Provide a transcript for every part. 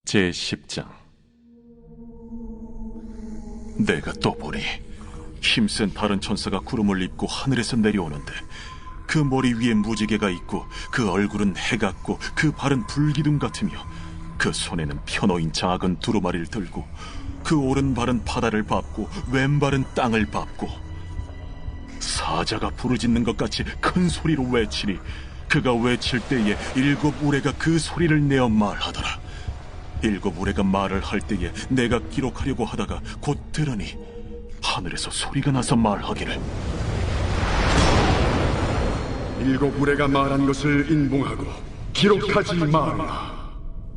제10장. 내가 또 보니 힘센 다른 천사가 구름을 입고 하늘에서 내려오는데, 그 머리 위에 무지개가 있고 그 얼굴은 해 같고 그 발은 불기둥 같으며, 그 손에는 펴놓인 작은 두루마리를 들고, 그 오른발은 바다를 밟고 왼발은 땅을 밟고, 사자가 부르짖는 것 같이 큰 소리로 외치니, 그가 외칠 때에 7 우레가 그 소리를 내어 말하더라. 7 우레가 말을 할 때에 내가 기록하려고 하다가 곧 들으니, 하늘에서 소리가 나서 말하기를, 7 우레가 말한 것을 인봉하고 기록하지 말라.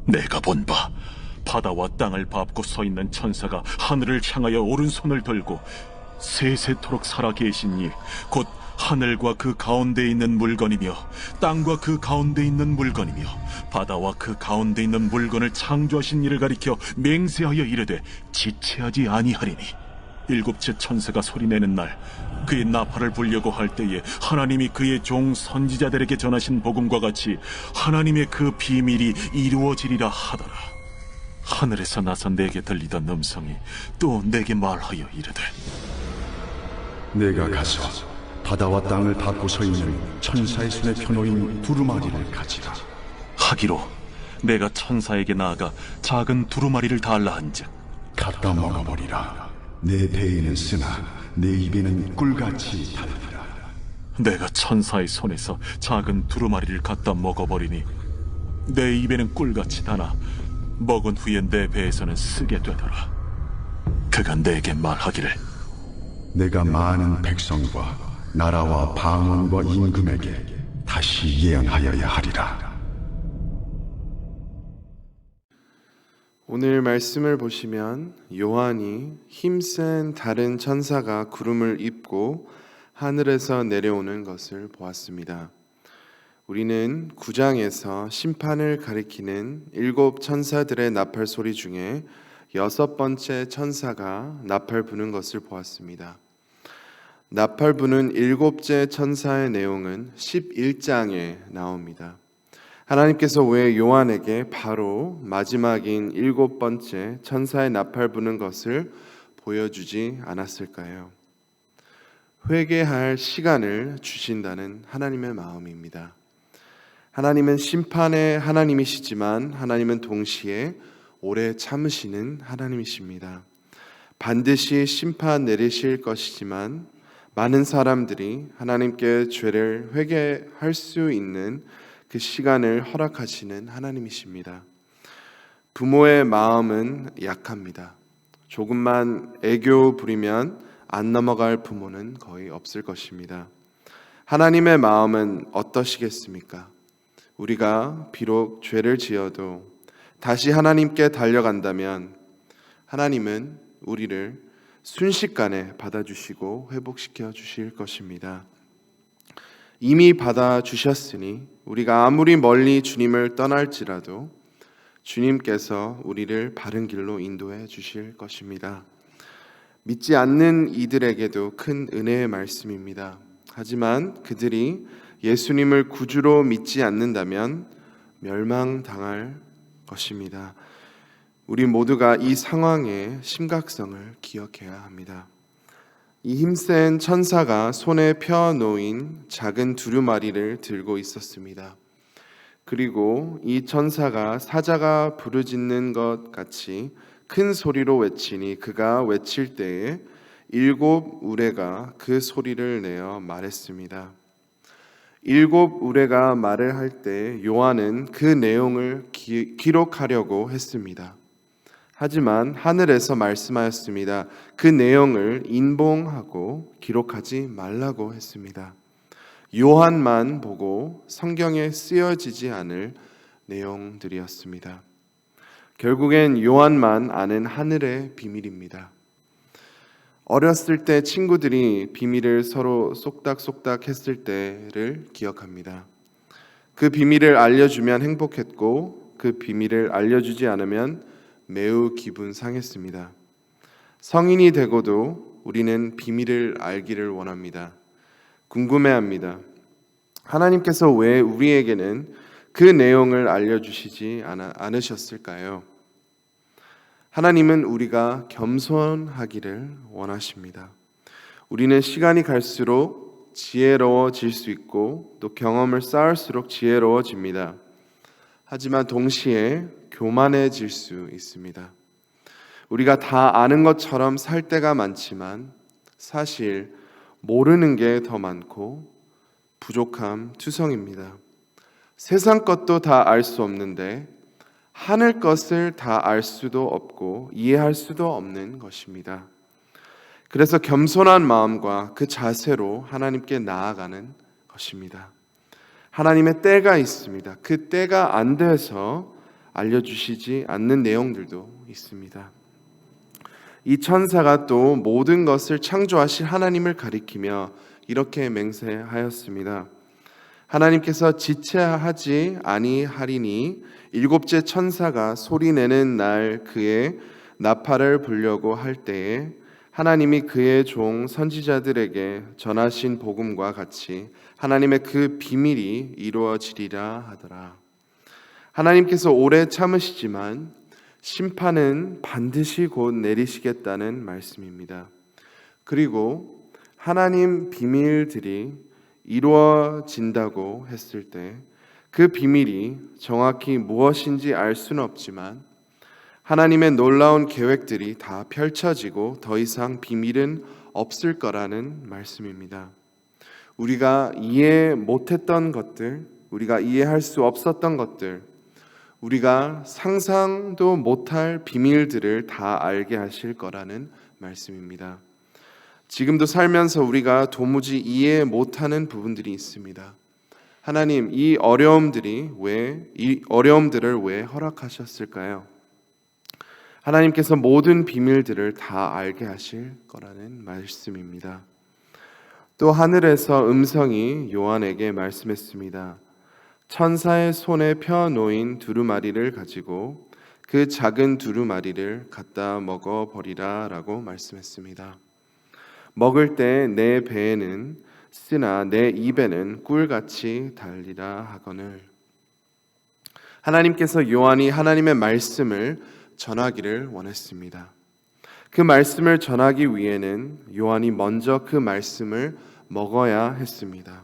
내가 본 바 바다와 땅을 밟고 서 있는 천사가 하늘을 향하여 오른손을 들고 세세토록 살아계신 이 곧 하늘과 그 가운데 있는 물건이며 땅과 그 가운데 있는 물건이며 바다와 그 가운데 있는 물건을 창조하신 이를 가리켜 맹세하여 이르되 지체하지 아니하리니, 7째 천사가 소리내는 날 그의 나팔을 불려고 할 때에 하나님이 그의 종 선지자들에게 전하신 복음과 같이 하나님의 그 비밀이 이루어지리라 하더라. 하늘에서 나서 내게 들리던 음성이 또 내게 말하여 이르되, 내가 가서 바다와 땅을 밟고 서 있는 천사의 손에 펴놓인 두루마리를 가지라. 하기로 내가 천사에게 나아가 작은 두루마리를 달라 한즉, 갖다 먹어버리라. 내 배에는 쓰나 내 입에는 꿀같이 달리라. 내가 천사의 손에서 작은 두루마리를 갖다 먹어버리니 내 입에는 꿀같이 다나 먹은 후에 내 배에서는 쓰게 되더라. 그가 내게 말하기를, 내가 많은 백성과 나라와 방언과 임금에게 다시 예언하여야 하리라. 오늘 말씀을 보시면 요한이 힘센 다른 천사가 구름을 입고 하늘에서 내려오는 것을 보았습니다. 우리는 9장에서 심판을 가리키는 7 천사들의 나팔 소리 중에 6번째 천사가 나팔 부는 것을 보았습니다. 나팔 부는 7째 천사의 내용은 11장에 나옵니다. 하나님께서 왜 요한에게 바로 마지막인 7번째 천사의 나팔 부는 것을 보여주지 않았을까요? 회개할 시간을 주신다는 하나님의 마음입니다. 하나님은 심판의 하나님이시지만 하나님은 동시에 오래 참으시는 하나님이십니다. 반드시 심판 내리실 것이지만 많은 사람들이 하나님께 죄를 회개할 수 있는 그 시간을 허락하시는 하나님이십니다. 부모의 마음은 약합니다. 조금만 애교 부리면 안 넘어갈 부모는 거의 없을 것입니다. 하나님의 마음은 어떠시겠습니까? 우리가 비록 죄를 지어도 다시 하나님께 달려간다면 하나님은 우리를 순식간에 받아주시고 회복시켜 주실 것입니다. 이미 받아주셨으니 우리가 아무리 멀리 주님을 떠날지라도 주님께서 우리를 바른 길로 인도해 주실 것입니다. 믿지 않는 이들에게도 큰 은혜의 말씀입니다. 하지만 그들이 예수님을 구주로 믿지 않는다면 멸망당할 것입니다. 우리 모두가 이 상황의 심각성을 기억해야 합니다. 이 힘센 천사가 손에 펴놓인 작은 두루마리를 들고 있었습니다. 그리고 이 천사가 사자가 부르짖는 것 같이 큰 소리로 외치니, 그가 외칠 때에 7 우레가 그 소리를 내어 말했습니다. 7 우레가 말을 할 때 요한은 그 내용을 기록하려고 했습니다. 하지만 하늘에서 말씀하였습니다. 그 내용을 인봉하고 기록하지 말라고 했습니다. 요한만 보고 성경에 쓰여지지 않을 내용들이었습니다. 결국엔 요한만 아는 하늘의 비밀입니다. 어렸을 때 친구들이 비밀을 서로 쏙닥쏙닥 했을 때를 기억합니다. 그 비밀을 알려주면 행복했고 그 비밀을 알려주지 않으면 매우 기분 상했습니다. 성인이 되고도 우리는 비밀을 알기를 원합니다. 궁금해합니다. 하나님께서 왜 우리에게는 그 내용을 알려주시지 않으셨을까요? 하나님은 우리가 겸손하기를 원하십니다. 우리는 시간이 갈수록 지혜로워질 수 있고 또 경험을 쌓을수록 지혜로워집니다. 하지만 동시에 교만해질 수 있습니다. 우리가 다 아는 것처럼 살 때가 많지만 사실 모르는 게 더 많고 부족함 투성입니다. 세상 것도 다 알 수 없는데 하늘 것을 다 알 수도 없고 이해할 수도 없는 것입니다. 그래서 겸손한 마음과 그 자세로 하나님께 나아가는 것입니다. 하나님의 때가 있습니다. 그 때가 안 돼서 알려주시지 않는 내용들도 있습니다. 이 천사가 또 모든 것을 창조하실 하나님을 가리키며 이렇게 맹세하였습니다. 하나님께서 지체하지 아니하리니 일곱째 천사가 소리내는 날 그의 나팔을 불려고 할 때에 하나님이 그의 종 선지자들에게 전하신 복음과 같이 하나님의 그 비밀이 이루어지리라 하더라. 하나님께서 오래 참으시지만 심판은 반드시 곧 내리시겠다는 말씀입니다. 그리고 하나님 비밀들이 이루어진다고 했을 때 그 비밀이 정확히 무엇인지 알 수는 없지만 하나님의 놀라운 계획들이 다 펼쳐지고 더 이상 비밀은 없을 거라는 말씀입니다. 우리가 이해 못했던 것들, 우리가 이해할 수 없었던 것들, 우리가 상상도 못할 비밀들을 다 알게 하실 거라는 말씀입니다. 지금도 살면서 우리가 도무지 이해 못하는 부분들이 있습니다. 하나님, 이 어려움들을 왜 허락하셨을까요? 하나님께서 모든 비밀들을 다 알게 하실 거라는 말씀입니다. 또 하늘에서 음성이 요한에게 말씀했습니다. 천사의 손에 펴 놓인 두루마리를 가지고 그 작은 두루마리를 갖다 먹어 버리라 라고 말씀했습니다. 먹을 때 내 배에는 쓰나 내 입에는 꿀같이 달리라 하거늘. 하나님께서 요한이 하나님의 말씀을 전하기를 원했습니다. 그 말씀을 전하기 위해는 요한이 먼저 그 말씀을 먹어야 했습니다.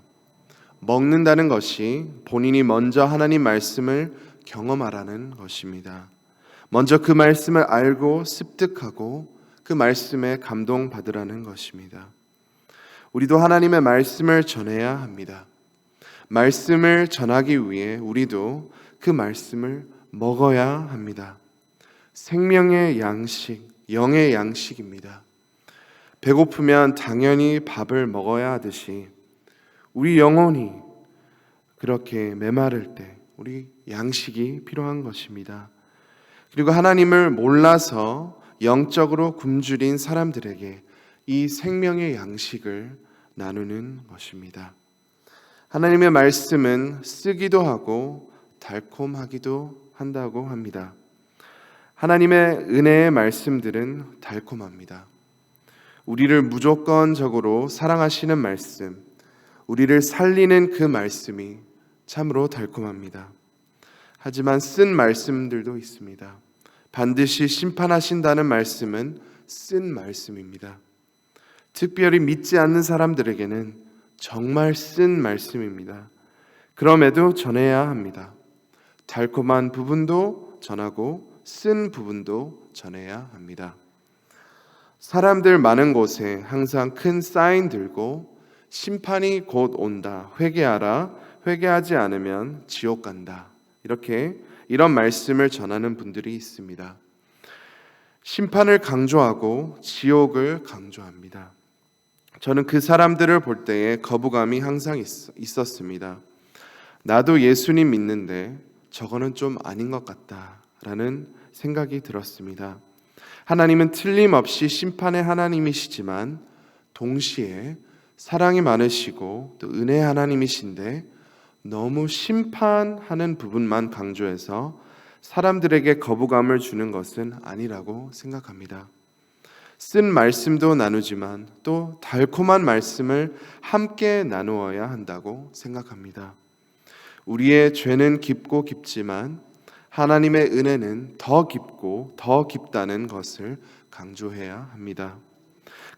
먹는다는 것이 본인이 먼저 하나님 말씀을 경험하라는 것입니다. 먼저 그 말씀을 알고 습득하고 그 말씀에 감동받으라는 것입니다. 우리도 하나님의 말씀을 전해야 합니다. 말씀을 전하기 위해 우리도 그 말씀을 먹어야 합니다. 생명의 양식, 영의 양식입니다. 배고프면 당연히 밥을 먹어야 하듯이 우리 영혼이 그렇게 메마를 때 우리 양식이 필요한 것입니다. 그리고 하나님을 몰라서 영적으로 굶주린 사람들에게 이 생명의 양식을 나누는 것입니다. 하나님의 말씀은 쓰기도 하고 달콤하기도 한다고 합니다. 하나님의 은혜의 말씀들은 달콤합니다. 우리를 무조건적으로 사랑하시는 말씀, 우리를 살리는 그 말씀이 참으로 달콤합니다. 하지만 쓴 말씀들도 있습니다. 반드시 심판하신다는 말씀은 쓴 말씀입니다. 특별히 믿지 않는 사람들에게는 정말 쓴 말씀입니다. 그럼에도 전해야 합니다. 달콤한 부분도 전하고 쓴 부분도 전해야 합니다. 사람들 많은 곳에 항상 큰 사인 들고 심판이 곧 온다. 회개하라. 회개하지 않으면 지옥 간다. 이런 말씀을 전하는 분들이 있습니다. 심판을 강조하고 지옥을 강조합니다. 저는 그 사람들을 볼 때에 거부감이 항상 있었습니다. 나도 예수님 믿는데 저거는 좀 아닌 것 같다라는 생각이 들었습니다. 하나님은 틀림없이 심판의 하나님이시지만 동시에 사랑이 많으시고 또 은혜의 하나님이신데 너무 심판하는 부분만 강조해서 사람들에게 거부감을 주는 것은 아니라고 생각합니다. 쓴 말씀도 나누지만 또 달콤한 말씀을 함께 나누어야 한다고 생각합니다. 우리의 죄는 깊고 깊지만 하나님의 은혜는 더 깊고 더 깊다는 것을 강조해야 합니다.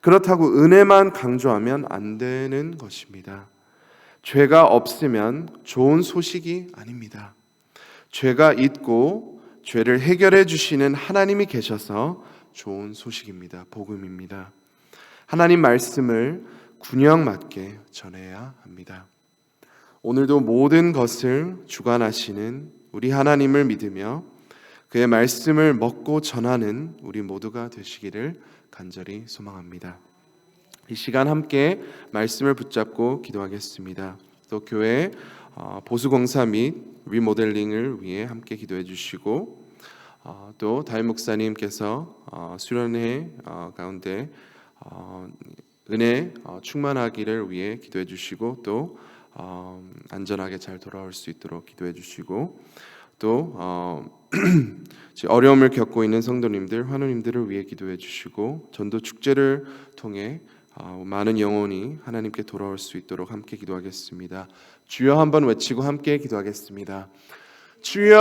그렇다고 은혜만 강조하면 안 되는 것입니다. 죄가 없으면 좋은 소식이 아닙니다. 죄가 있고 죄를 해결해 주시는 하나님이 계셔서 좋은 소식입니다. 복음입니다. 하나님 말씀을 균형 맞게 전해야 합니다. 오늘도 모든 것을 주관하시는 우리 하나님을 믿으며 그의 말씀을 먹고 전하는 우리 모두가 되시기를 간절히 소망합니다. 이 시간 함께 말씀을 붙잡고 기도하겠습니다. 또 교회 보수공사 및 리모델링을 위해 함께 기도해 주시고 또 다임 목사님께서 수련회 가운데 은혜 충만하기를 위해 기도해 주시고 또 안전하게 잘 돌아올 수 있도록 기도해 주시고 또 어려움을 겪고 있는 성도님들, 환우님들을 위해 기도해 주시고 전도 축제를 통해 많은 영혼이 하나님께 돌아올 수 있도록 함께 기도하겠습니다. 주여 한번 외치고 함께 기도하겠습니다. 주여!